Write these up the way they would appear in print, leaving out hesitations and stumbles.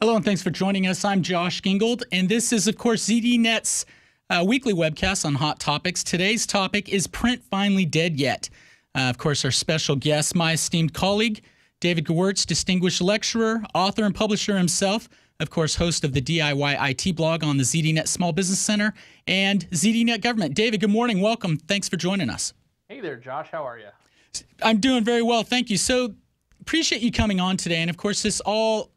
Hello, and thanks for joining us. I'm Josh Gingold, and this is, of course, ZDNet's weekly webcast on hot topics. Today's topic is print finally dead yet? Of course, our special guest, my esteemed colleague, David Gewirtz, distinguished lecturer, author, and publisher himself, of course, host of the DIY IT blog on the ZDNet Small Business Center and ZDNet Government. David, good morning. Welcome. Thanks for joining us. Hey there, Josh. How are you? I'm doing very well. Thank you. So appreciate you coming on today. And, of course, this all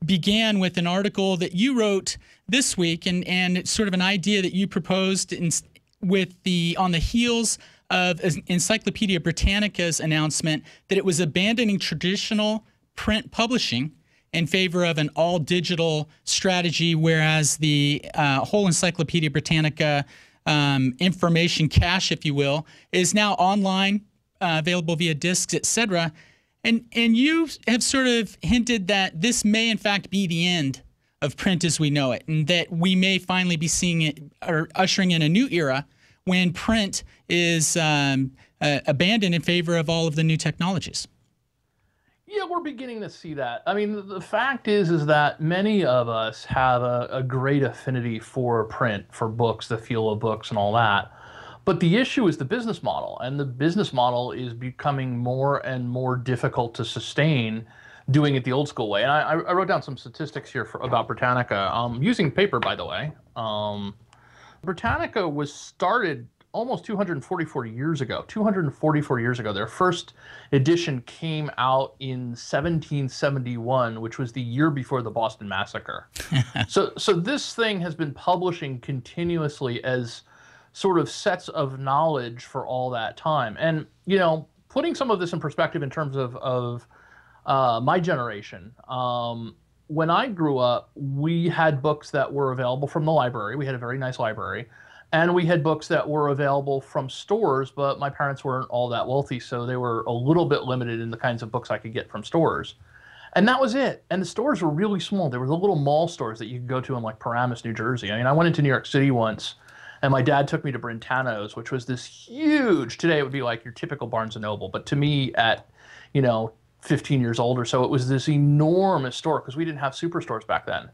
began with an article that you wrote this week, and it's sort of an idea that you proposed on the heels of Encyclopedia Britannica's announcement that it was abandoning traditional print publishing in favor of an all-digital strategy, whereas the whole Encyclopedia Britannica information cache, if you will, is now online, available via discs, etc. And you have sort of hinted that this may, in fact, be the end of print as we know it, and that we may finally be seeing it or ushering in a new era when print is abandoned in favor of all of the new technologies. Yeah, we're beginning to see that. I mean, the fact is that many of us have a great affinity for print, for books, the feel of books and all that. But the issue is the business model, and the business model is becoming more and more difficult to sustain doing it the old school way. And I wrote down some statistics here about Britannica, using paper, by the way. Britannica was started almost 244 years ago. 244 years ago. Their first edition came out in 1771, which was the year before the Boston Massacre. So this thing has been publishing continuously as sort of sets of knowledge for all that time. And, you know, putting some of this in perspective in terms of my generation, when I grew up, we had books that were available from the library. We had a very nice library. And we had books that were available from stores, but my parents weren't all that wealthy, so they were a little bit limited in the kinds of books I could get from stores. And that was it. And the stores were really small. There were the little mall stores that you could go to in like Paramus, New Jersey. I mean, I went into New York City once, and my dad took me to Brentano's, which was this huge, today it would be like your typical Barnes & Noble, but to me at, 15 years old or so, it was this enormous store because we didn't have superstores back then.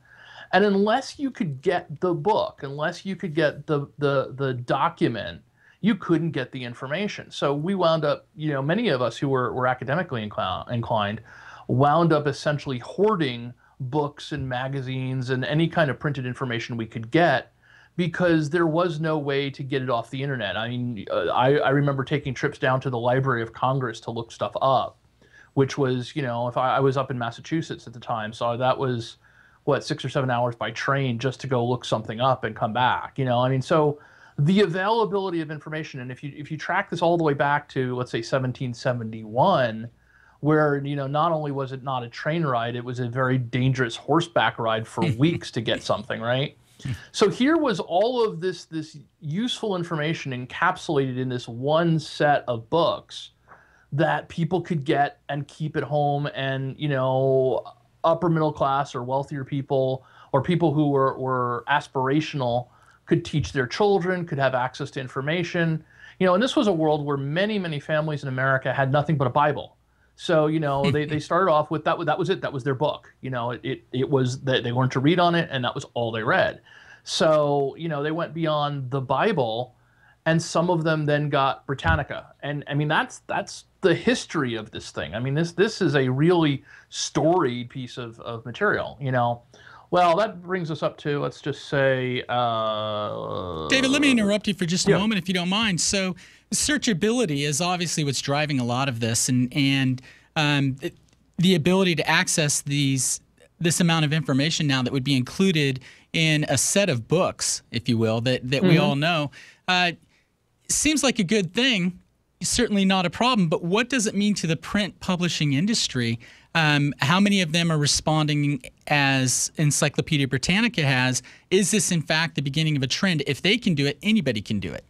And unless you could get the book, unless you could get the document, you couldn't get the information. So we wound up, many of us who were academically inclined wound up essentially hoarding books and magazines and any kind of printed information we could get, because there was no way to get it off the internet. I mean, I remember taking trips down to the Library of Congress to look stuff up, which was, if I was up in Massachusetts at the time, so that was, 6 or 7 hours by train just to go look something up and come back, so the availability of information, and if you track this all the way back to, let's say, 1771, where, not only was it not a train ride, it was a very dangerous horseback ride for weeks to get something, right? So here was all of this useful information encapsulated in this one set of books that people could get and keep at home, and, upper middle class or wealthier people or people who were aspirational could teach their children, could have access to information. And this was a world where many, many families in America had nothing but a Bible. So, they started off with that was it. That was their book. It was that they learned to read on it, and that was all they read. So, they went beyond the Bible, and some of them then got Britannica. And I mean, that's the history of this thing. I mean, this is a really storied piece of material, Well, that brings us up to, let's just say... David, let me interrupt you for just a moment, if you don't mind. So searchability is obviously what's driving a lot of this, and the ability to access this amount of information now that would be included in a set of books, if you will, that we all know. Seems like a good thing. Certainly not a problem, but what does it mean to the print publishing industry? How many of them are responding as Encyclopedia Britannica has? Is this, in fact, the beginning of a trend? If they can do it, anybody can do it.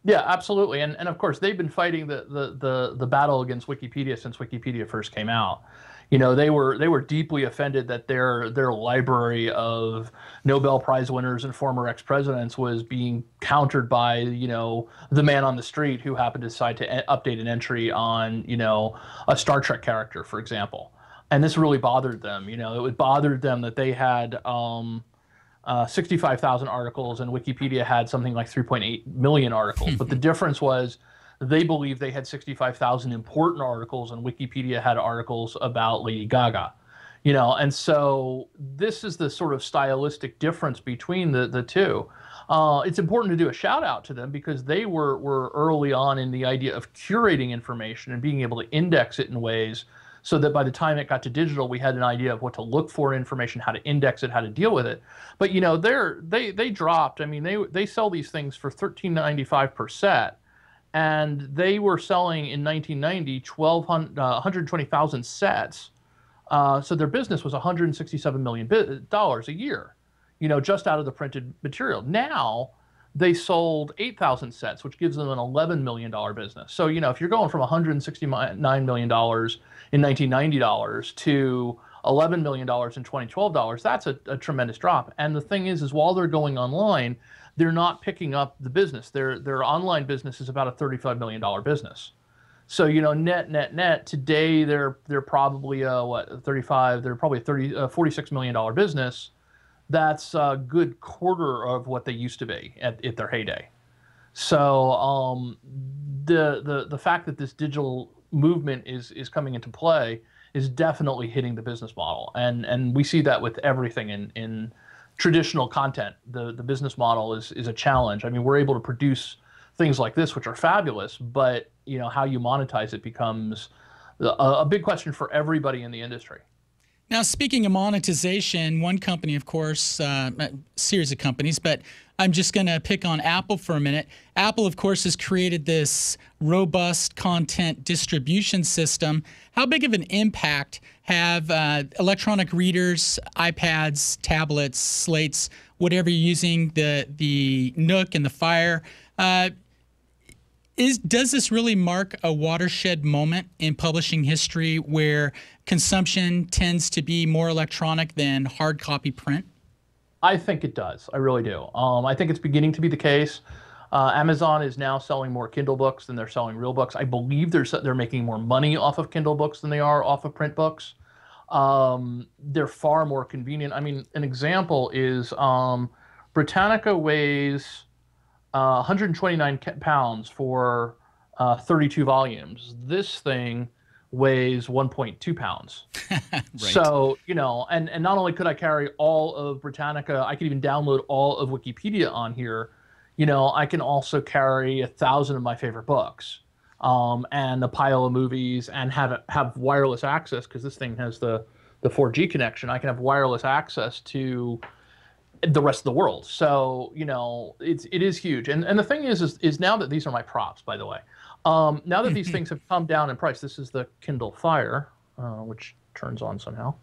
Yeah, absolutely. And of course, they've been fighting the battle against Wikipedia since Wikipedia first came out. They were deeply offended that their library of Nobel Prize winners and former ex-presidents was being countered by, the man on the street who happened to decide to update an entry on, a Star Trek character, for example. And this really bothered them. You know, it bothered them that they had 65,000 articles and Wikipedia had something like 3.8 million articles. But the difference was they believed they had 65,000 important articles and Wikipedia had articles about Lady Gaga. You know, and so this is the sort of stylistic difference between the two. It's important to do a shout out to them because they were early on in the idea of curating information and being able to index it in ways so that by the time it got to digital, we had an idea of what to look for in information, how to index it, how to deal with it. But you know, they dropped. I mean, they sell these things for $13.95 per set, and they were selling in 1990 120,000 sets. So their business was $167 million a year, you know, just out of the printed material. Now they sold 8,000 sets, which gives them an $11 million business. So, you know, if you're going from $169 million in 1990 to $11 million in 2012, that's a tremendous drop. And the thing is while they're going online, they're not picking up the business. Their online business is about a $35 million business. So, you know, net today they're probably they're probably a $46 million business. That's a good quarter of what they used to be at their heyday. So the fact that this digital movement is coming into play is definitely hitting the business model, and we see that with everything in traditional content. The business model is a challenge. I mean, we're able to produce things like this, which are fabulous, but you know, how you monetize it becomes a big question for everybody in the industry. Now, speaking of monetization, one company, of course, a series of companies, but I'm just going to pick on Apple for a minute. Apple, of course, has created this robust content distribution system. How big of an impact have electronic readers, iPads, tablets, slates, whatever you're using, the Nook and the Fire? Does this really mark a watershed moment in publishing history where consumption tends to be more electronic than hard copy print? I think it does. I really do. I think it's beginning to be the case. Amazon is now selling more Kindle books than they're selling real books. I believe they're making more money off of Kindle books than they are off of print books. They're far more convenient. I mean, an example is Britannica weighs 129 pounds for 32 volumes. This thing weighs 1.2 pounds. Right. So, you know, and not only could I carry all of Britannica, I could even download all of Wikipedia on here. You know, I can also carry 1,000 of my favorite books, and a pile of movies, and have wireless access, because this thing has the 4G connection. I can have wireless access to the rest of the world. So, you know, it is huge. And the thing is now that these are my props, by the way, now that these things have come down in price, this is the Kindle Fire, which turns on somehow.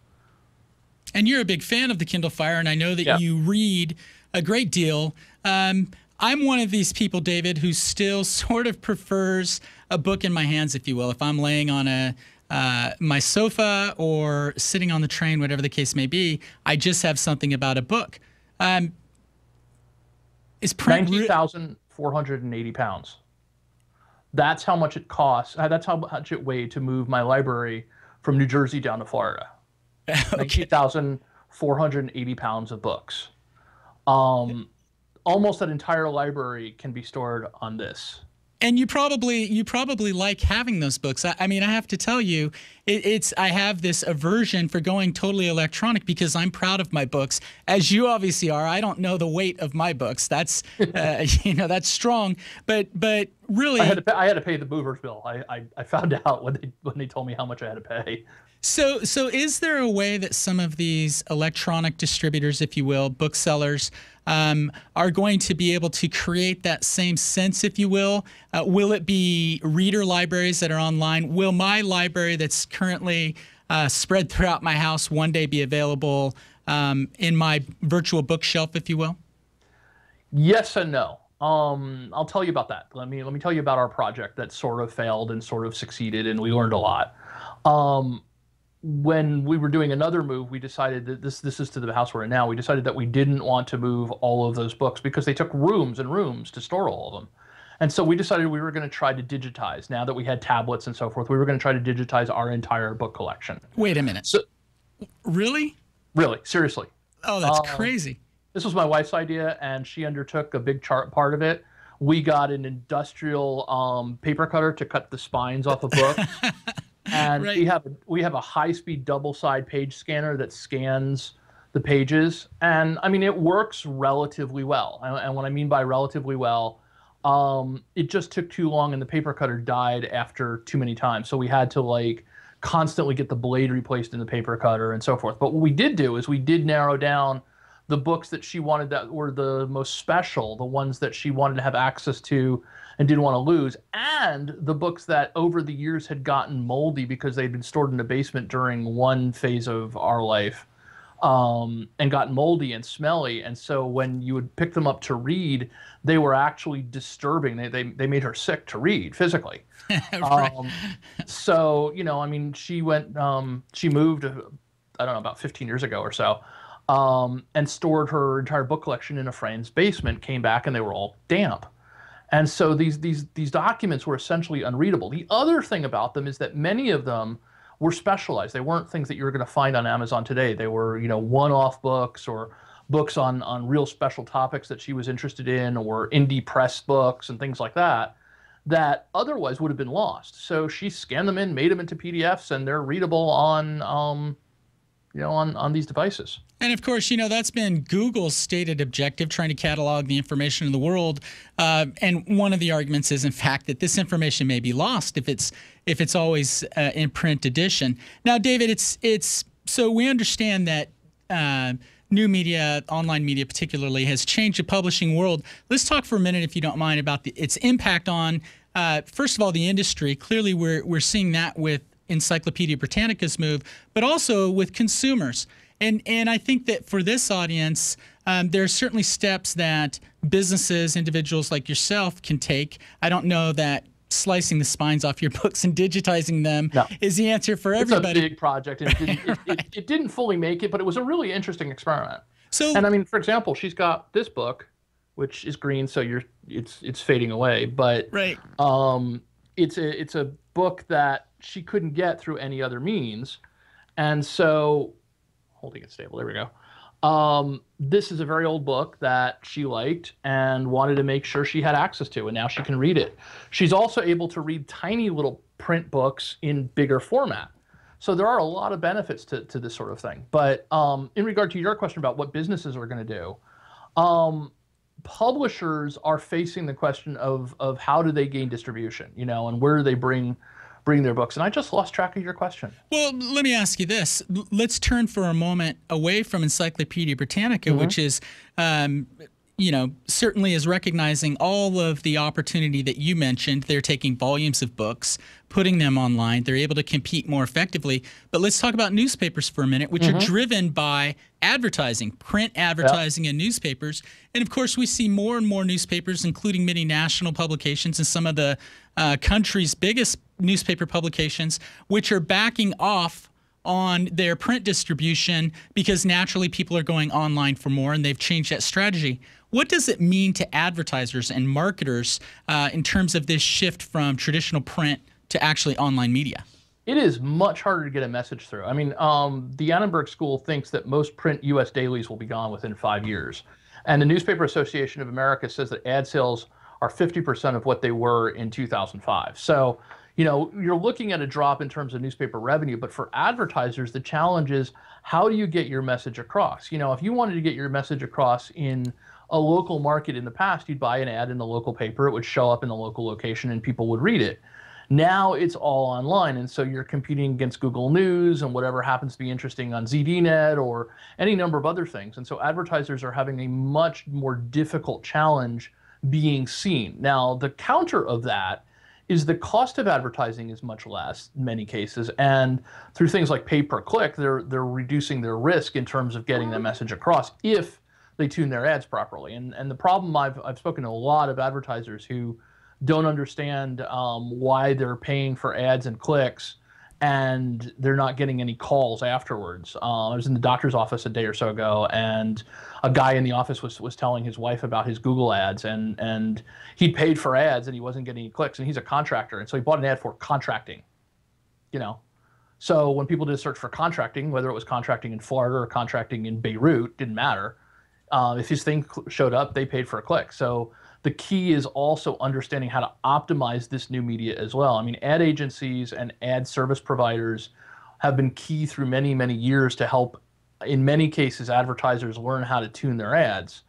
And you're a big fan of the Kindle Fire, and I know that you read a great deal. I'm one of these people, David, who still sort of prefers a book in my hands, if you will. If I'm laying on my sofa or sitting on the train, whatever the case may be, I just have something about a book. Is print 90,480 pounds. That's how much it costs. That's how much it weighed to move my library from New Jersey down to Florida. Okay. 90,480 pounds of books. Almost that entire library can be stored on this. And you probably like having those books. I mean, I have to tell you, I have this aversion for going totally electronic because I'm proud of my books, as you obviously are. I don't know the weight of my books. That's you know, that's strong. But really, I had to pay the movers bill. I found out when they told me how much I had to pay. So is there a way that some of these electronic distributors, if you will, booksellers, are going to be able to create that same sense, if you will? Will it be reader libraries that are online? Will my library that's currently spread throughout my house one day be available in my virtual bookshelf, if you will? Yes and no. I'll tell you about that. Let me tell you about our project that sort of failed and sort of succeeded, and we learned a lot. When we were doing another move, we decided that this is to the house we're in now. We decided that we didn't want to move all of those books because they took rooms and rooms to store all of them. And so we decided we were going to try to digitize. Now that we had tablets and so forth, we were going to try to digitize our entire book collection. Wait a minute. So, really? Really, seriously. Oh, that's crazy. This was my wife's idea, and she undertook a big part of it. We got an industrial paper cutter to cut the spines off a book. And right. we have a high-speed double-side page scanner that scans the pages. And I mean, it works relatively well. And what I mean by relatively well, it just took too long, and the paper cutter died after too many times. So we had to like constantly get the blade replaced in the paper cutter and so forth. But what we did do is we did narrow down the books that she wanted that were the most special, the ones that she wanted to have access to and didn't want to lose, and the books that over the years had gotten moldy because they'd been stored in the basement during one phase of our life, and gotten moldy and smelly. And so when you would pick them up to read, they were actually disturbing. They made her sick to read physically. Right. So, you know, I mean, she moved, I don't know, about 15 years ago or so, and stored her entire book collection in a friend's basement, came back, and they were all damp. And so these documents were essentially unreadable. The other thing about them is that many of them were specialized. They weren't things that you were going to find on Amazon today. They were, you know, one-off books or books on real special topics that she was interested in, or indie press books and things like that, that otherwise would have been lost. So she scanned them in, made them into PDFs, and they're readable on these devices. And of course, you know, that's been Google's stated objective, trying to catalog the information in the world. And one of the arguments is, in fact, that this information may be lost if it's always in print edition. Now, David, it's so we understand that new media, online media particularly, has changed the publishing world. Let's talk for a minute, if you don't mind, about its impact on, first of all, the industry. Clearly, we're seeing that with Encyclopedia Britannica's move, but also with consumers. And I think that for this audience, there are certainly steps that businesses, individuals like yourself can take. I don't know that slicing the spines off your books and digitizing them is the answer for everybody. It's a big project, and it didn't fully make it, but it was a really interesting experiment. So, and I mean, for example, she's got this book, which is green, so it's fading away. But right. It's a book that she couldn't get through any other means, and so holding it stable. There we go. This is a very old book that she liked and wanted to make sure she had access to, and now she can read it. She's also able to read tiny little print books in bigger format. So there are a lot of benefits to this sort of thing. But in regard to your question about what businesses are going to do, publishers are facing the question of how do they gain distribution, you know, and where do they bring their books. And I just lost track of your question. Well, let me ask you this. Let's turn for a moment away from Encyclopedia Britannica, which is, you know, certainly is recognizing all of the opportunity that you mentioned. They're taking volumes of books, putting them online. They're able to compete more effectively. But let's talk about newspapers for a minute, which are driven by advertising, print advertising in newspapers. And of course, we see more and more newspapers, including many national publications and some of the country's biggest newspaper publications, which are backing off on their print distribution because naturally people are going online for more, and they've changed that strategy. What does it mean to advertisers and marketers in terms of this shift from traditional print to actually online media? It is much harder to get a message through. I mean, the Annenberg School thinks that most print U.S. dailies will be gone within 5 years. And the Newspaper Association of America says that ad sales are 50% of what they were in 2005. So, you know, you're looking at a drop in terms of newspaper revenue, but for advertisers, the challenge is how do you get your message across? You know, if you wanted to get your message across in a local market in the past, you'd buy an ad in the local paper, it would show up in the local location, and people would read it. Now it's all online, and so you're competing against Google News and whatever happens to be interesting on ZDNet or any number of other things. And so advertisers are having a much more difficult challenge being seen. Now, the counter of that is the cost of advertising is much less in many cases, and through things like pay-per-click, they're reducing their risk in terms of getting that message across if they tune their ads properly. And the problem, I've spoken to a lot of advertisers who don't understand why they're paying for ads and clicks and they're not getting any calls afterwards. I was in the doctor's office a day or so ago, and a guy in the office was telling his wife about his Google ads, and he'd paid for ads and he wasn't getting any clicks, and he's a contractor, and so he bought an ad for contracting, you know. So when people did a search for contracting, whether it was contracting in Florida or contracting in Beirut, didn't matter. If his thing showed up, they paid for a click. So the key is also understanding how to optimize this new media as well. I mean, ad agencies and ad service providers have been key through many, many years to help, in many cases, advertisers learn how to tune their ads.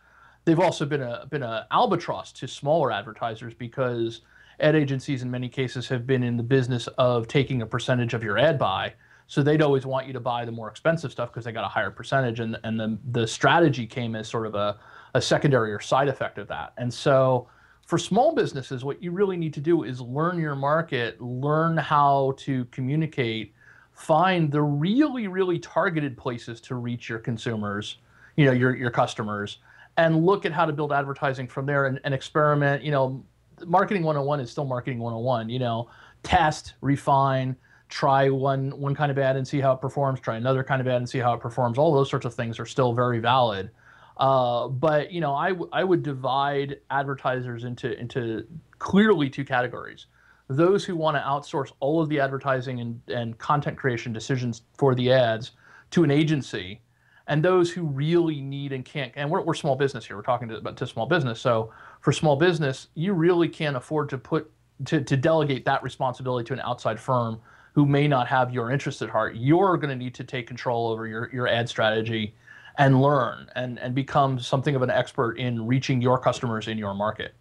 They've also been a albatross to smaller advertisers, because ad agencies in many cases have been in the business of taking a percentage of your ad buy. So they'd always want you to buy the more expensive stuff because they got a higher percentage, and the strategy came as sort of a secondary or side effect of that. And so for small businesses, what you really need to do is learn your market, learn how to communicate, find the really, really targeted places to reach your consumers, you know, your customers, and look at how to build advertising from there, and experiment. You know, marketing 101 is still marketing 101, you know, test, refine, try one kind of ad and see how it performs, try another kind of ad and see how it performs. All those sorts of things are still very valid. But, you know, I would divide advertisers into clearly two categories. Those who want to outsource all of the advertising and content creation decisions for the ads to an agency, and those who really need and can't, and we're small business here, we're talking to small business. So for small business, you really can't afford to delegate that responsibility to an outside firm who may not have your interests at heart. You're going to need to take control over your ad strategy and learn and become something of an expert in reaching your customers in your market.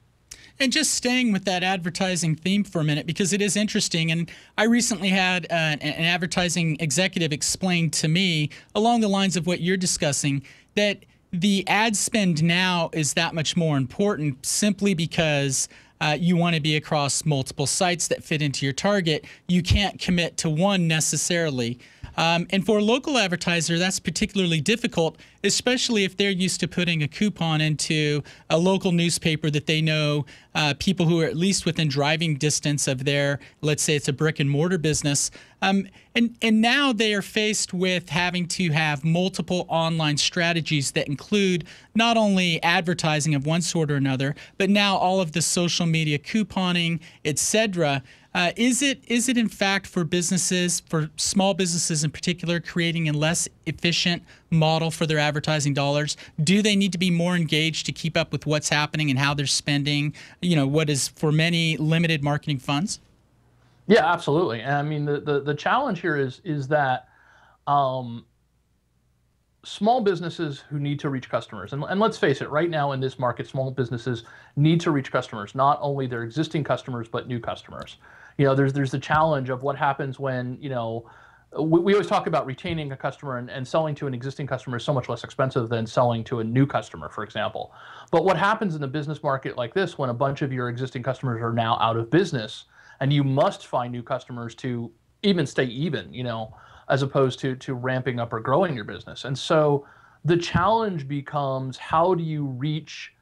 And just staying with that advertising theme for a minute, because it is interesting. And I recently had an advertising executive explain to me, along the lines of what you're discussing, that the ad spend now is that much more important simply because you want to be across multiple sites that fit into your target. You can't commit to one necessarily. And for a local advertiser, that's particularly difficult, especially if they're used to putting a coupon into a local newspaper that they know people who are at least within driving distance of their, let's say it's a brick and mortar business. And now they are faced with having to have multiple online strategies that include not only advertising of one sort or another, but now all of the social media couponing, etc. Is it in fact for businesses, for small businesses in particular, creating a less efficient model for their advertising dollars? Do they need to be more engaged to keep up with what's happening and how they're spending, you know, what is for many limited marketing funds? Yeah, absolutely. And I mean, the challenge here is that small businesses who need to reach customers, and let's face it, right now in this market, small businesses need to reach customers, not only their existing customers, but new customers. You know, there's the challenge of what happens when, you know, we always talk about retaining a customer, and selling to an existing customer is so much less expensive than selling to a new customer, for example. But what happens in the business market like this, when a bunch of your existing customers are now out of business, and you must find new customers to even stay even, you know, as opposed to ramping up or growing your business. And so the challenge becomes, how do you reach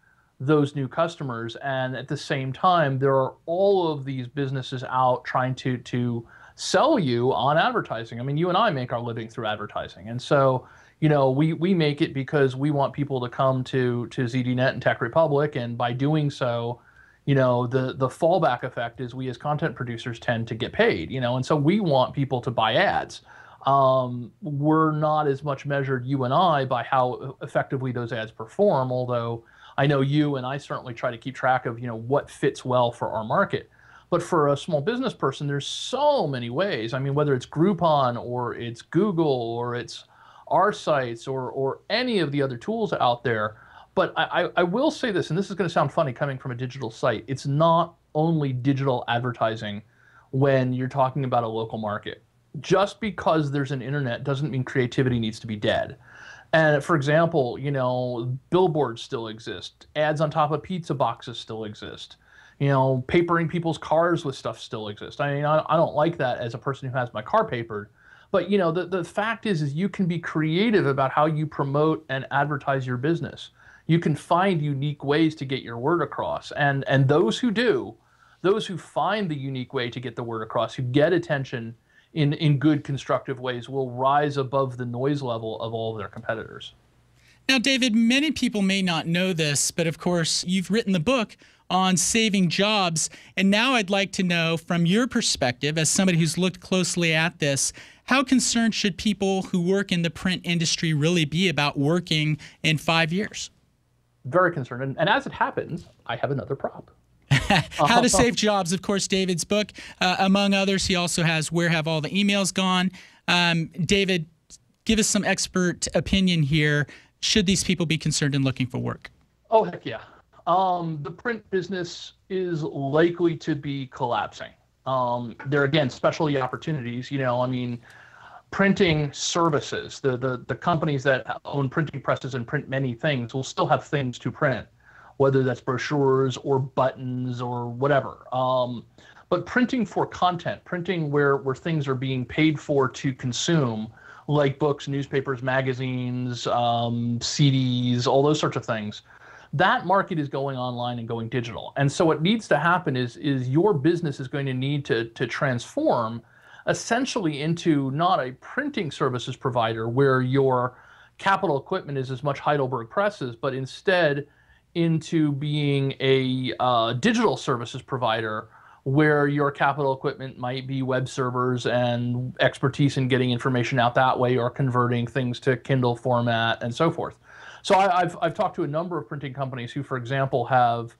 those new customers? And at the same time, there are all of these businesses out trying to sell you on advertising. I mean, you and I make our living through advertising. And so, you know, we make it because we want people to come to ZDNet and Tech Republic. And by doing so, you know, the fallback effect is we as content producers tend to get paid, you know, and so we want people to buy ads. We're not as much measured, you and I, by how effectively those ads perform, although I know you and I certainly try to keep track of, you know, what fits well for our market. But for a small business person, there's so many ways. I mean, whether it's Groupon or it's Google or it's our sites or any of the other tools out there. But I will say this, and this is going to sound funny coming from a digital site. It's not only digital advertising when you're talking about a local market. Just because there's an internet doesn't mean creativity needs to be dead. And for example, you know, billboards still exist. Ads on top of pizza boxes still exist. You know, papering people's cars with stuff still exists. I mean, I don't like that as a person who has my car papered. But, you know, the fact is you can be creative about how you promote and advertise your business. You can find unique ways to get your word across. And those who do, those who find the unique way to get the word across, who get attention in good constructive ways will rise above the noise level of all of their competitors. Now, David, many people may not know this, but of course, you've written the book on saving jobs. And now I'd like to know, from your perspective, as somebody who's looked closely at this, how concerned should people who work in the print industry really be about working in 5 years? Very concerned. And as it happens, I have another prop. How to Save Jobs, of course, David's book. Among others, he also has Where Have All the Emails Gone? David, give us some expert opinion here. Should these people be concerned in looking for work? Oh, heck yeah. The print business is likely to be collapsing. There are, again, specialty opportunities. Printing services, the companies that own printing presses and print many things will still have things to print, whether that's brochures or buttons or whatever. But printing for content, printing where things are being paid for to consume, like books, newspapers, magazines, CDs, all those sorts of things, that market is going online and going digital. And so what needs to happen is your business is going to need to transform essentially into not a printing services provider where your capital equipment is as much Heidelberg presses, but instead into being a digital services provider where your capital equipment might be web servers and expertise in getting information out that way, or converting things to Kindle format and so forth. So I've talked to a number of printing companies who, for example, have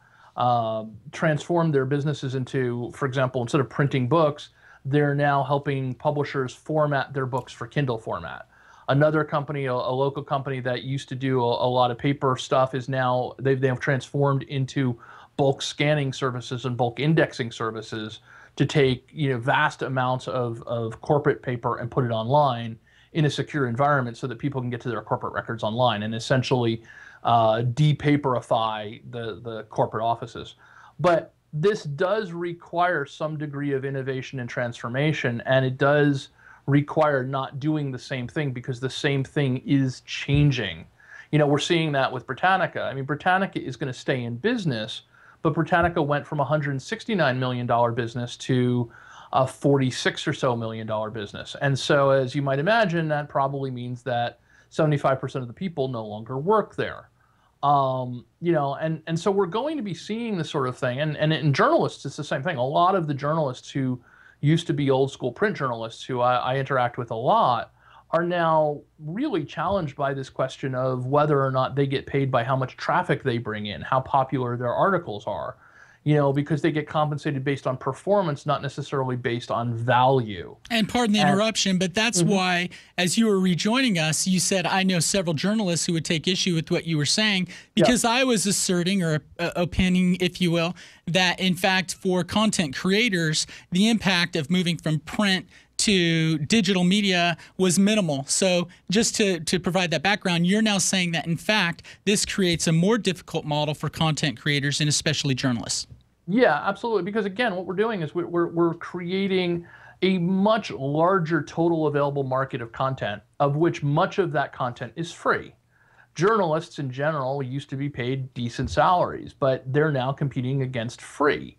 transformed their businesses into, for example, instead of printing books, they're now helping publishers format their books for Kindle format. Another company, a local company that used to do a lot of paper stuff, is now they've transformed into bulk scanning services and bulk indexing services to take vast amounts of corporate paper and put it online in a secure environment so that people can get to their corporate records online and essentially depaperify the corporate offices. But this does require some degree of innovation and transformation, and it does require not doing the same thing because the same thing is changing. We're seeing that with Britannica. Britannica is going to stay in business, but Britannica went from a $169 million business to a $46 million or so business. And so, as you might imagine, that probably means that 75% of the people no longer work there. And so we're going to be seeing this sort of thing. And in journalists, it's the same thing. A lot of the journalists who used to be old school print journalists, who I interact with a lot, are now really challenged by this question of whether or not they get paid by how much traffic they bring in, how popular their articles are, because they get compensated based on performance, not necessarily based on value. And pardon the interruption, but that's why, as you were rejoining us, you said, I know several journalists who would take issue with what you were saying, because I was asserting, or opining, if you will, that in fact, for content creators, the impact of moving from print to digital media was minimal. So just to provide that background, you're now saying that in fact, this creates a more difficult model for content creators and especially journalists. Yeah, absolutely. Because again, what we're doing is we're creating a much larger total available market of content, of which much of that content is free. Journalists in general used to be paid decent salaries, but they're now competing against free.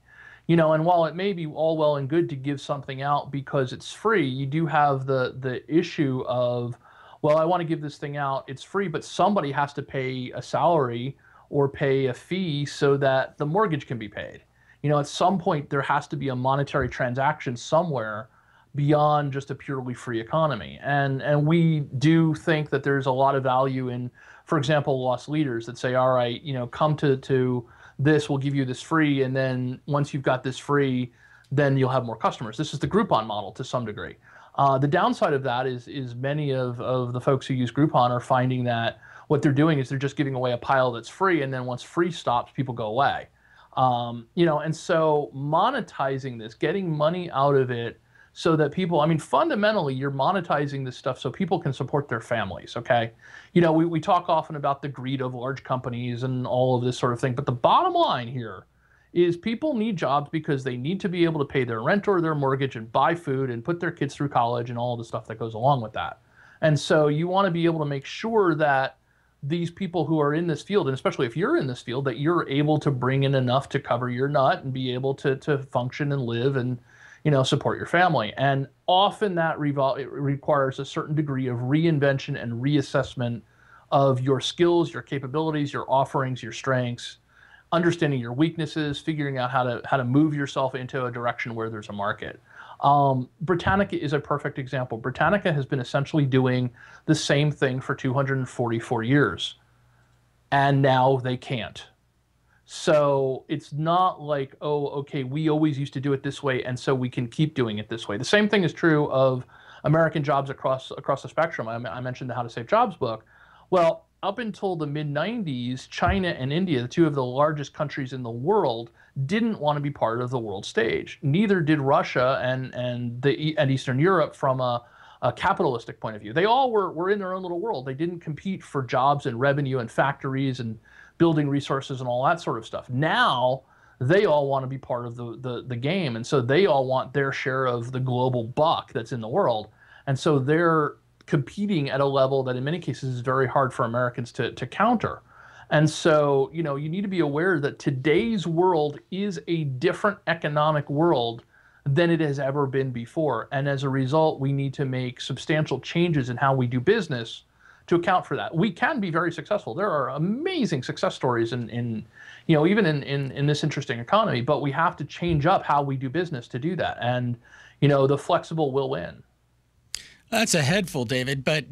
And while it may be all well and good to give something out because it's free, you do have the issue of, well, I want to give this thing out, it's free, but somebody has to pay a salary or pay a fee so that the mortgage can be paid. At some point there has to be a monetary transaction somewhere beyond just a purely free economy. And we do think that there's a lot of value in, for example, lost leaders that say, all right, come to this, we'll give you this free, and then once you've got this free, then you'll have more customers. This is the Groupon model to some degree. The downside of that is many of the folks who use Groupon are finding that what they're doing is they're just giving away a pile that's free, and then once free stops, people go away. And so monetizing this, getting money out of it so that people, fundamentally, you're monetizing this stuff so people can support their families, okay? We talk often about the greed of large companies and all of this sort of thing, but the bottom line here is people need jobs because they need to be able to pay their rent or their mortgage and buy food and put their kids through college and all the stuff that goes along with that. And so you want to be able to make sure that these people who are in this field, and especially if you're in this field, that you're able to bring in enough to cover your nut and be able to function and live and support your family. And often that it requires a certain degree of reinvention and reassessment of your skills, your capabilities, your offerings, your strengths, understanding your weaknesses, figuring out how to move yourself into a direction where there's a market. Britannica is a perfect example. Britannica has been essentially doing the same thing for 244 years, and now they can't. So it's not like, oh, okay, we always used to do it this way, and so we can keep doing it this way. The same thing is true of American jobs across the spectrum. I mentioned the How to Save Jobs book. Well, up until the mid 90s, China and India, the two of the largest countries in the world, didn't want to be part of the world stage. Neither did Russia and Eastern Europe from a capitalistic point of view. They all were in their own little world. They didn't compete for jobs and revenue and factories and building resources and all that sort of stuff. Now they all want to be part of the game, and so they all want their share of the global buck that's in the world. And so they're competing at a level that in many cases is very hard for Americans to counter. And so, you need to be aware that today's world is a different economic world than it has ever been before. And as a result, we need to make substantial changes in how we do business to account for that. We can be very successful. There are amazing success stories in even in this interesting economy, but we have to change up how we do business to do that. And, the flexible will win. That's a headful, David. But,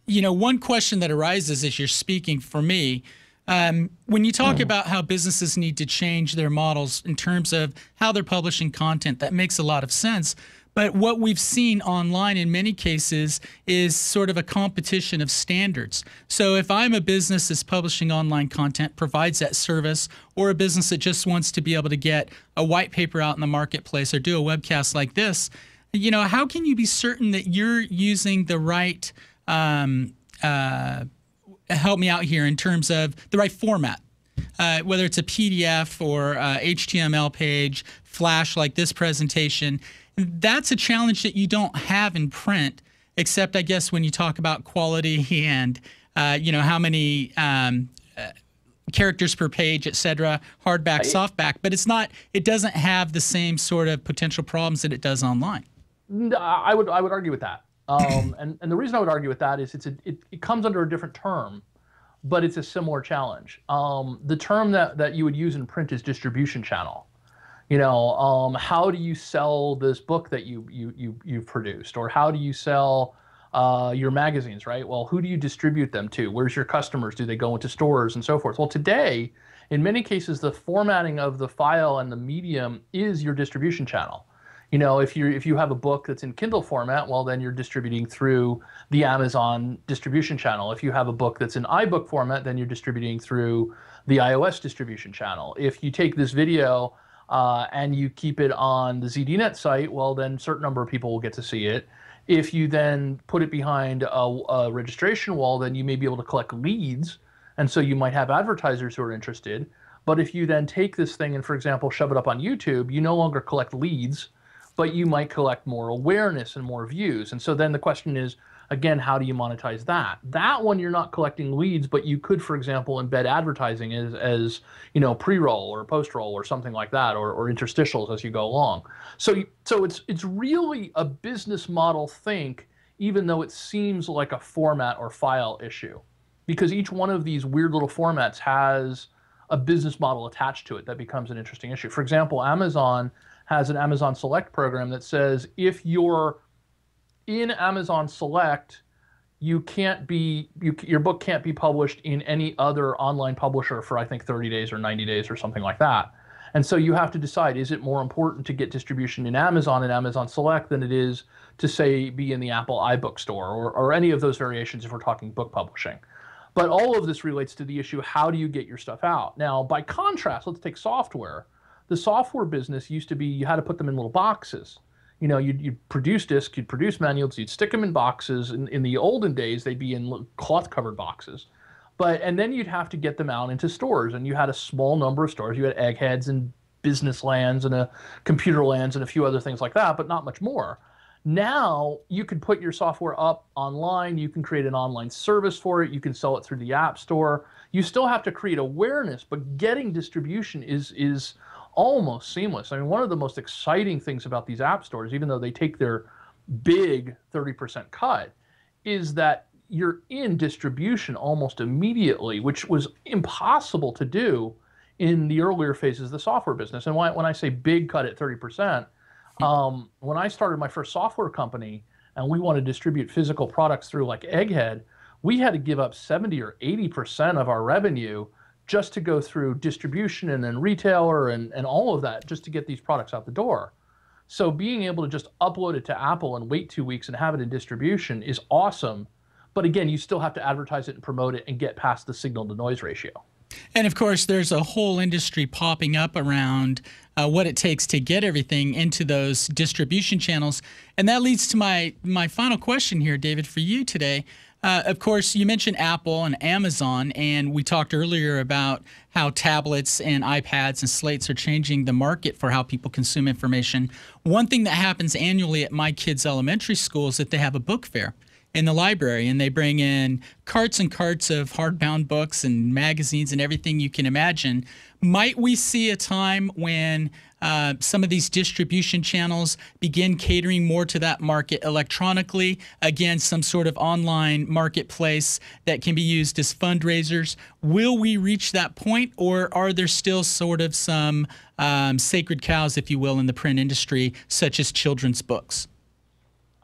one question that arises as you're speaking for me, when you talk about how businesses need to change their models in terms of how they're publishing content, that makes a lot of sense. But what we've seen online in many cases is sort of a competition of standards. So if I'm a business that's publishing online content, provides that service, or a business that just wants to be able to get a white paper out in the marketplace or do a webcast like this, how can you be certain that you're using the right, help me out here in terms of the right format, whether it's a PDF or HTML page, Flash like this presentation. That's a challenge that you don't have in print, except I guess when you talk about quality and, how many characters per page, et cetera, hardback, softback, but it doesn't have the same sort of potential problems that it does online. I would argue with that. And the reason I would argue with that is it comes under a different term, but it's a similar challenge. The term that you would use in print is distribution channel. How do you sell this book that you've produced, or how do you sell your magazines, right? Well, who do you distribute them to? Where's your customers? Do they go into stores and so forth? Well, today, in many cases, the formatting of the file and the medium is your distribution channel. If you have a book that's in Kindle format, well, then you're distributing through the Amazon distribution channel. If you have a book that's in iBook format, then you're distributing through the iOS distribution channel. If you take this video and you keep it on the ZDNet site, well, then a certain number of people will get to see it. If you then put it behind a registration wall, then you may be able to collect leads, and so you might have advertisers who are interested. But if you then take this thing and, for example, shove it up on YouTube, you no longer collect leads, but you might collect more awareness and more views. And so then the question is, again, how do you monetize that? That one, you're not collecting leads, but you could, for example, embed advertising as pre-roll or post-roll or something like that, or interstitials as you go along. So it's really a business model think, even though it seems like a format or file issue, because each one of these weird little formats has a business model attached to it that becomes an interesting issue. For example, Amazon has an Amazon Select program that says if you're in Amazon Select, your book can't be published in any other online publisher for, I think, 30 days or 90 days or something like that. And so you have to decide, is it more important to get distribution in Amazon and Amazon Select than it is to, say, be in the Apple iBook store or any of those variations if we're talking book publishing. But all of this relates to the issue, how do you get your stuff out? Now, by contrast, let's take software. The software business used to be you had to put them in little boxes. You'd produce discs, you'd produce manuals, you'd stick them in boxes. In the olden days, they'd be in cloth-covered boxes. And then you'd have to get them out into stores, and you had a small number of stores. You had Eggheads and Business Lands and a Computer Lands and a few other things like that, but not much more. Now, you can put your software up online. You can create an online service for it. You can sell it through the App Store. You still have to create awareness, but getting distribution is almost seamless. I mean, one of the most exciting things about these app stores, even though they take their big 30% cut, is that you're in distribution almost immediately, which was impossible to do in the earlier phases of the software business. And when I say big cut at 30%, when I started my first software company and we wanted to distribute physical products through like Egghead, we had to give up 70 or 80% of our revenue just to go through distribution and then retailer and all of that just to get these products out the door. So being able to just upload it to Apple and wait 2 weeks and have it in distribution is awesome. But again, you still have to advertise it and promote it and get past the signal to noise ratio. And of course, there's a whole industry popping up around what it takes to get everything into those distribution channels. And that leads to my final question here, David, for you today. Of course, you mentioned Apple and Amazon, and we talked earlier about how tablets and iPads and slates are changing the market for how people consume information. One thing that happens annually at my kids' elementary school is that they have a book fair in the library, and they bring in carts and carts of hardbound books and magazines and everything you can imagine. Might we see a time when some of these distribution channels begin catering more to that market electronically? Again, some sort of online marketplace that can be used as fundraisers. Will we reach that point, or are there still sort of some sacred cows, if you will, in the print industry, such as children's books?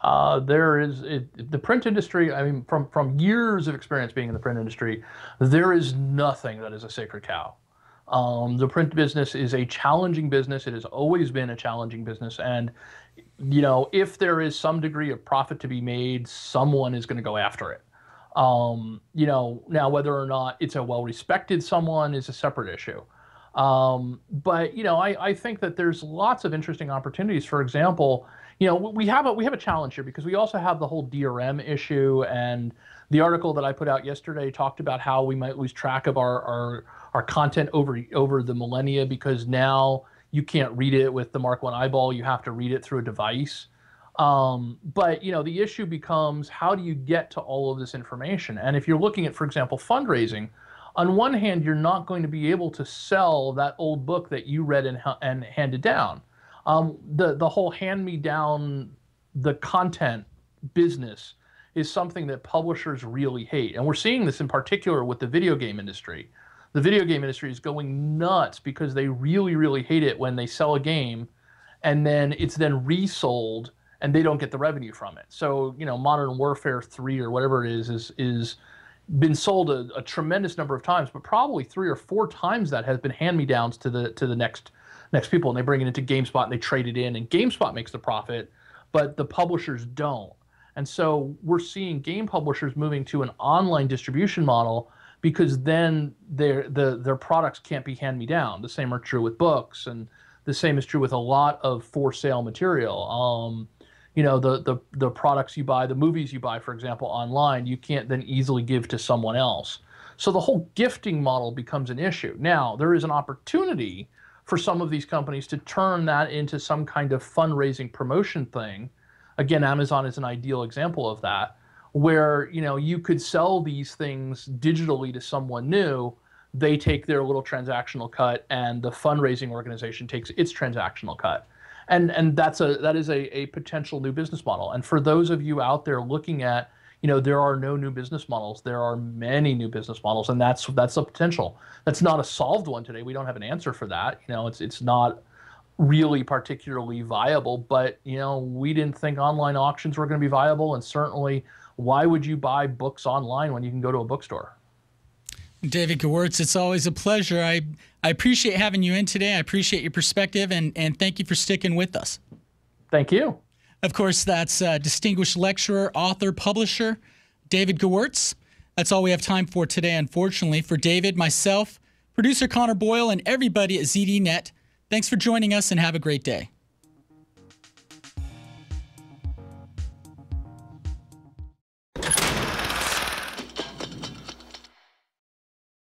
The print industry, I mean, from years of experience being in the print industry, there is nothing that is a sacred cow. The print business is a challenging business. It has always been a challenging business. And, you know, if there is some degree of profit to be made, someone is going to go after it. You know, now whether or not it's a well-respected someone is a separate issue. But, you know, I think that there's lots of interesting opportunities. For example, you know, we have a challenge here because we also have the whole DRM issue, and the article that I put out yesterday talked about how we might lose track of our content over the millennia because now you can't read it with the Mark I eyeball, you have to read it through a device. But, you know, the issue becomes, how do you get to all of this information? And if you're looking at, for example, fundraising, on one hand, you're not going to be able to sell that old book that you read and handed down. The whole hand-me-down, the content business is something that publishers really hate. And we're seeing this in particular with the video game industry. The video game industry is going nuts because they really, really hate it when they sell a game and then it's then resold and they don't get the revenue from it. So, you know, Modern Warfare 3 or whatever it is been sold a tremendous number of times, but probably 3 or 4 times that has been hand-me-downs to the next people, and they bring it into GameSpot and they trade it in, and GameSpot makes the profit, but the publishers don't. And so we're seeing game publishers moving to an online distribution model because then their products can't be hand-me-down. The same are true with books, and the same is true with a lot of for-sale material. You know, the products you buy, the movies you buy, for example, online, you can't then easily give to someone else. So the whole gifting model becomes an issue. Now, there is an opportunity for some of these companies to turn that into some kind of fundraising promotion thing. Again, Amazon is an ideal example of that, where, you know, you could sell these things digitally to someone new, they take their little transactional cut, and the fundraising organization takes its transactional cut. And that is a potential new business model. And for those of you out there looking at, you know, there are no new business models. There are many new business models, and that's a potential. That's not a solved one today. We don't have an answer for that. You know, it's not really particularly viable, but, you know, we didn't think online auctions were going to be viable, and certainly why would you buy books online when you can go to a bookstore? David Gewirtz, it's always a pleasure. I appreciate having you in today. I appreciate your perspective, and thank you for sticking with us. Thank you. Of course, that's distinguished lecturer, author, publisher, David Gewirtz. That's all we have time for today, unfortunately. For David, myself, producer Connor Boyle, and everybody at ZDNet, thanks for joining us, and have a great day.